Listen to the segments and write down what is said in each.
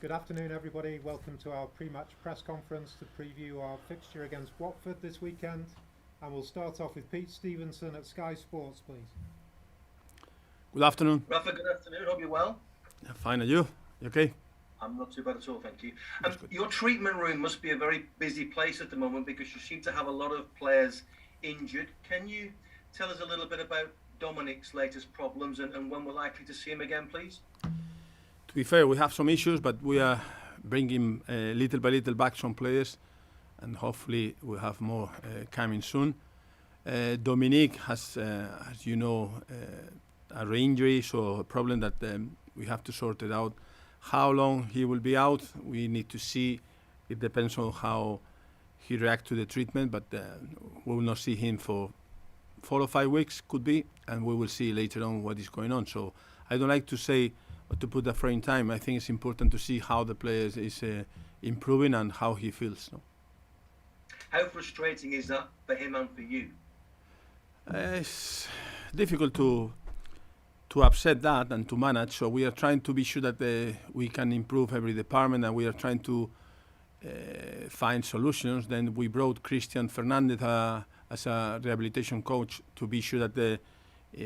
Good afternoon, everybody. Welcome to our pre-match press conference to preview our fixture against Watford this weekend. And we'll start off with Pete Stevenson at Sky Sports, please. Good afternoon. Rafa, good afternoon. Hope you're well. Fine, are you? You okay? I'm not too bad at all, thank you. Your treatment room must be a very busy place at the moment because you seem to have a lot of players injured. Can you tell us a little bit about Dominic's latest problems and when we're likely to see him again, please? To be fair, we have some issues, but we are bringing little by little back some players, and hopefully we'll have more coming soon. Dominic has, as you know, a re-injury, so a problem that we have to sort it out. How long he will be out, we need to see. It depends on how he reacts to the treatment, but we will not see him for 4 or 5 weeks, could be, and we will see later on what is going on. So I don't like to say or to put a frame time. I think it's important to see how the player is improving and how he feels. No? How frustrating is that for him and for you? It's difficult to upset that and to manage. So we are trying to be sure that we can improve every department, and we are trying to find solutions. Then we brought Christian Fernandez as a rehabilitation coach to be sure that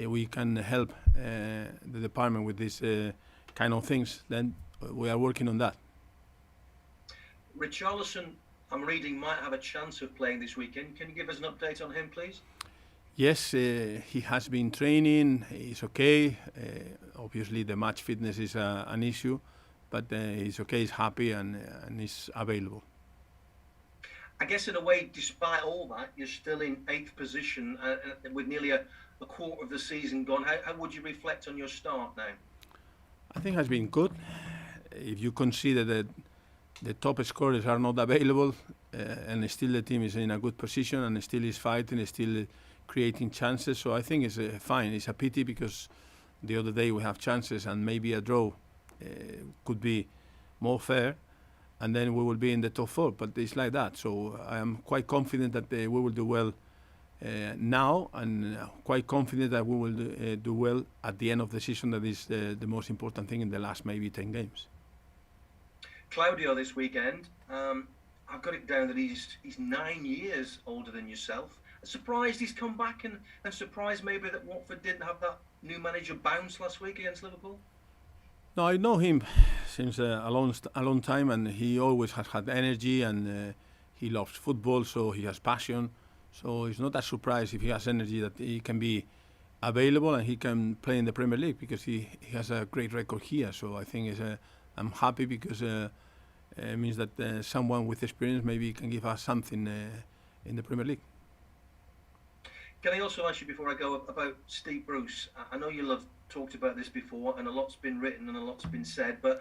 we can help the department with this kind of things. Then we are working on that. Richarlison, I'm reading, might have a chance of playing this weekend. Can you give us an update on him, please? Yes, he has been training. He's okay. Obviously, the match fitness is an issue, but he's okay. He's happy and he's available. I guess in a way, despite all that, you're still in 8th position with nearly a quarter of the season gone. How would you reflect on your start now? I think it has been good. If you consider that the top scorers are not available, and still the team is in a good position and still is fighting, still creating chances. So I think it's fine. It's a pity because the other day we have chances and maybe a draw could be more fair, and then we will be in the top 4. But it's like that. So I am quite confident that we will do well now, and quite confident that we will do well at the end of the season. That is the most important thing in the last maybe 10 games. Claudio this weekend, I've got it down that he's 9 years older than yourself. Surprised he's come back, and surprised maybe that Watford didn't have that new manager bounce last week against Liverpool? No, I know him since a long time, and he always has had energy, and he loves football, so he has passion. So it's not a surprise if he has energy that he can be available and he can play in the Premier League because he has a great record here. So I think I'm happy because it means that someone with experience maybe can give us something in the Premier League. Can I also ask you before I go about Steve Bruce? I know you'll have talked about this before and a lot's been written and a lot's been said, but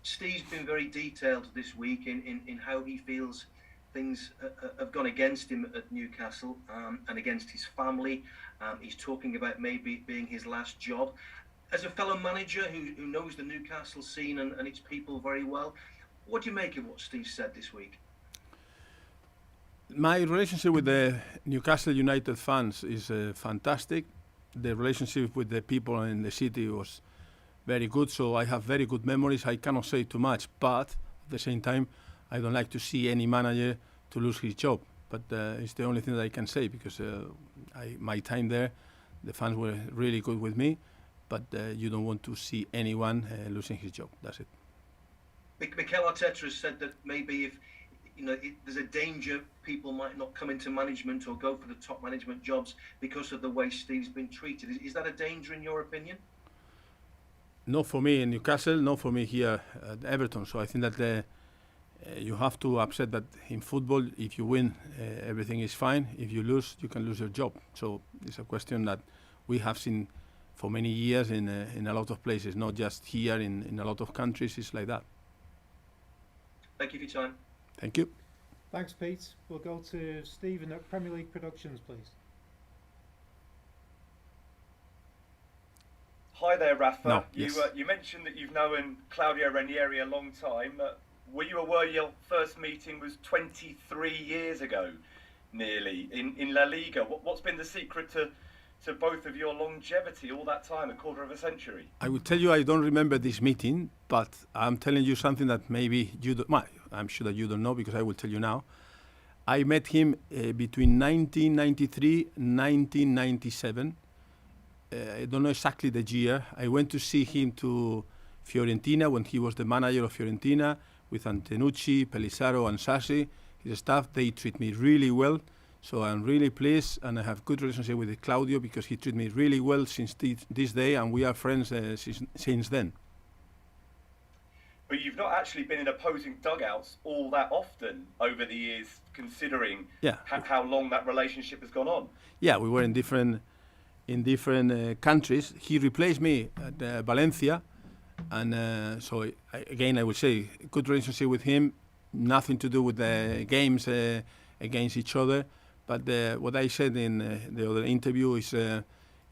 Steve's been very detailed this week in how he feels things have gone against him at Newcastle and against his family. He's talking about maybe being his last job. As a fellow manager who knows the Newcastle scene and its people very well, what do you make of what Steve said this week? My relationship with the Newcastle United fans is fantastic. The relationship with the people in the city was very good, so I have very good memories. I cannot say too much, but at the same time, I don't like to see any manager to lose his job. But it's the only thing that I can say because my time there, the fans were really good with me, but you don't want to see anyone losing his job. That's it. Mikel Arteta has said that maybe if there's a danger people might not come into management or go for the top management jobs because of the way Steve's been treated. Is that a danger in your opinion? Not for me in Newcastle, not for me here at Everton. So I think that you have to accept that in football, if you win, everything is fine. If you lose, you can lose your job. So it's a question that we have seen for many years in a lot of places, not just here, in a lot of countries. It's like that. Thank you for your time. Thank you. Thanks, Pete. We'll go to Stephen at Premier League Productions, please. Hi there, Rafa. No, yes. You mentioned that you've known Claudio Ranieri a long time. Were you aware your first meeting was 23 years ago, nearly, in La Liga? What's been the secret to to both of your longevity all that time, a quarter of a century? I will tell you, I don't remember this meeting, but I'm telling you something that maybe you don't, well, I'm sure that you don't know because I will tell you now. I met him between 1993 and 1997. I don't know exactly the year. I went to see him to Fiorentina when he was the manager of Fiorentina with Antenucci, Pelissaro and Sassi. His staff, they treat me really well. So I'm really pleased, and I have good relationship with Claudio because he treated me really well since this day, and we are friends since then. But you've not actually been in opposing dugouts all that often over the years, considering how long that relationship has gone on. Yeah, we were in different countries. He replaced me at Valencia, and so I would say good relationship with him. Nothing to do with the games against each other. But what I said in the other interview is a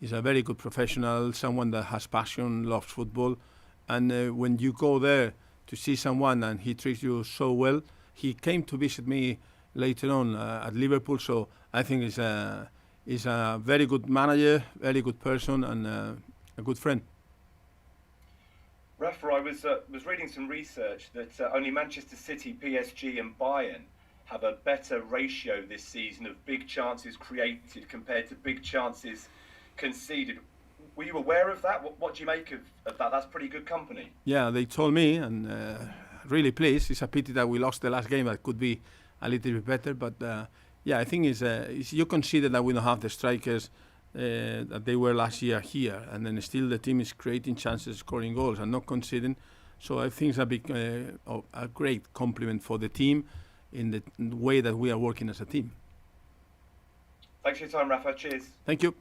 very good professional, someone that has passion, loves football, and when you go there to see someone and he treats you so well. He came to visit me later on at Liverpool, so I think he's a very good manager, very good person, and a good friend. Rafa, I was reading some research that only Manchester City, PSG and Bayern have a better ratio this season of big chances created compared to big chances conceded. Were you aware of that? What do you make of that? That's pretty good company. Yeah, they told me, and really pleased. It's a pity that we lost the last game. That could be a little bit better, but I think it's you consider that we don't have the strikers that they were last year here, and then still the team is creating chances, scoring goals, and not conceding. So I think it's a great compliment for the team in the way that we are working as a team. Thanks for your time, Rafa. Cheers. Thank you.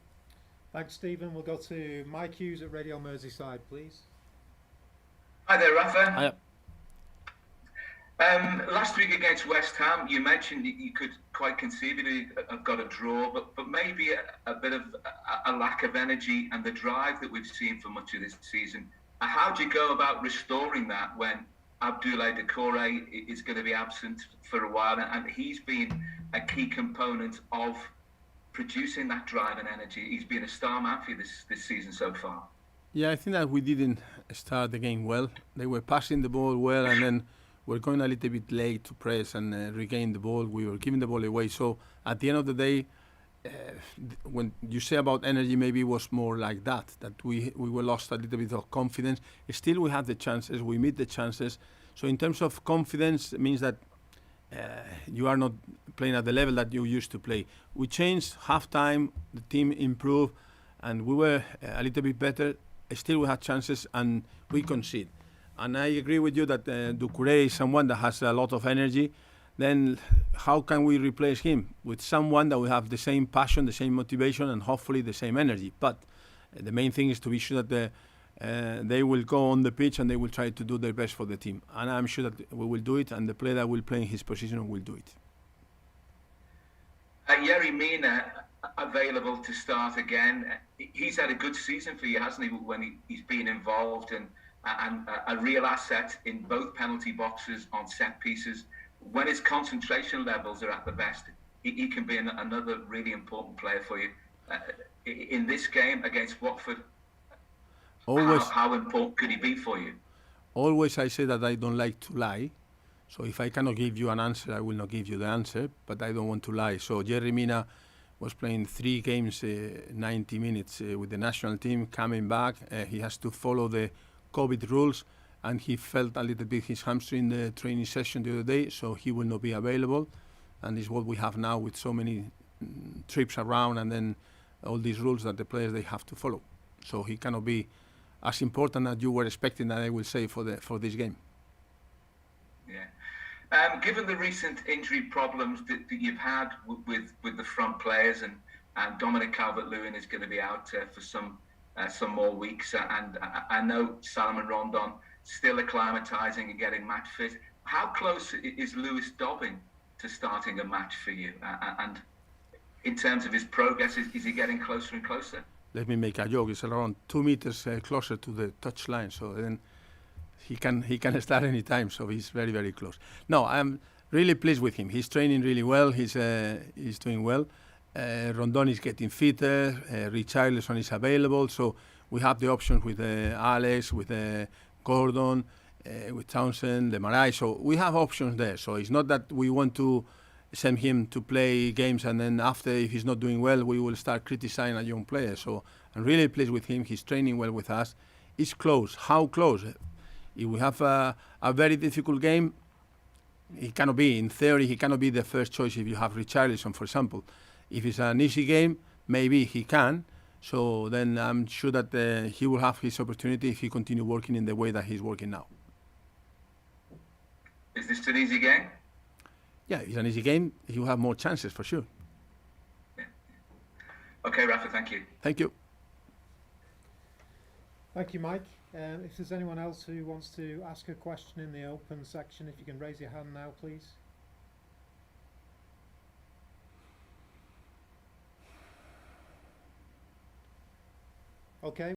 Thanks, Stephen. We'll go to Mike Hughes at Radio Merseyside, please. Hi there, Rafa. Hiya. Last week against West Ham, you mentioned that you could quite conceivably have got a draw, but maybe a bit of a lack of energy and the drive that we've seen for much of this season. How do you go about restoring that when Abdoulaye Doucouré is going to be absent for a while, and he's been a key component of producing that drive and energy? He's been a star man for you this season so far. Yeah, I think that we didn't start the game well. They were passing the ball well, and then we're going a little bit late to press and regain the ball. We were giving the ball away. So at the end of the day, when you say about energy, maybe it was more like that we were lost a little bit of confidence. Still, we had the chances. We meet the chances. So in terms of confidence, it means that you are not playing at the level that you used to play. We changed half-time, the team improved, and we were a little bit better. Still, we had chances, and we conceded. And I agree with you that Doucouré is someone that has a lot of energy. Then how can we replace him with someone that will have the same passion, the same motivation, and hopefully the same energy? But the main thing is to be sure that they will go on the pitch and they will try to do their best for the team. And I'm sure that we will do it, and the player that will play in his position will do it. Yerry Mina available to start again. He's had a good season for you, hasn't he, when he's been involved, and a real asset in both penalty boxes on set pieces. When his concentration levels are at the best, he can be another really important player for you. In this game against Watford, how important could he be for you? Always I say that I don't like to lie. So if I cannot give you an answer, I will not give you the answer, but I don't want to lie. So Yerry Mina was playing 3 games, 90 minutes with the national team, coming back. He has to follow the COVID rules, and he felt a little bit his hamstring in the training session the other day, so he will not be available. And it's what we have now with so many trips around, and then all these rules that the players they have to follow. So he cannot be as important as you were expecting, that I will say, for this game. Yeah. Given the recent injury problems that you've had with the front players, and Dominic Calvert-Lewin is going to be out for some more weeks, and I know Salomon Rondon still acclimatising and getting match fit. How close is Lewis Dobbin to starting a match for you? And in terms of his progress, is he getting closer and closer? Let me make a joke. It's around 2 meters closer to the touch line, so then he can start any time. So he's very, very close. No, I'm really pleased with him. He's training really well. He's doing well. Rondon is getting fitter, Richarlison is available, so we have the options with Alex, with Gordon, with Townsend, Demarai, so we have options there. So it's not that we want to send him to play games and then after, if he's not doing well, we will start criticizing a young player. So I'm really pleased with him. He's training well with us. It's close. How close? If we have a very difficult game, he cannot be. In theory, he cannot be the first choice if you have Richarlison, for example. If it's an easy game, maybe he can. So then I'm sure that he will have his opportunity if he continue working in the way that he's working now. Is this an easy game? Yeah, if it's an easy game, he will have more chances for sure. Yeah. Okay, Rafa, thank you. Thank you. Thank you, Mike. If there's anyone else who wants to ask a question in the open section, if you can raise your hand now, please. Okay.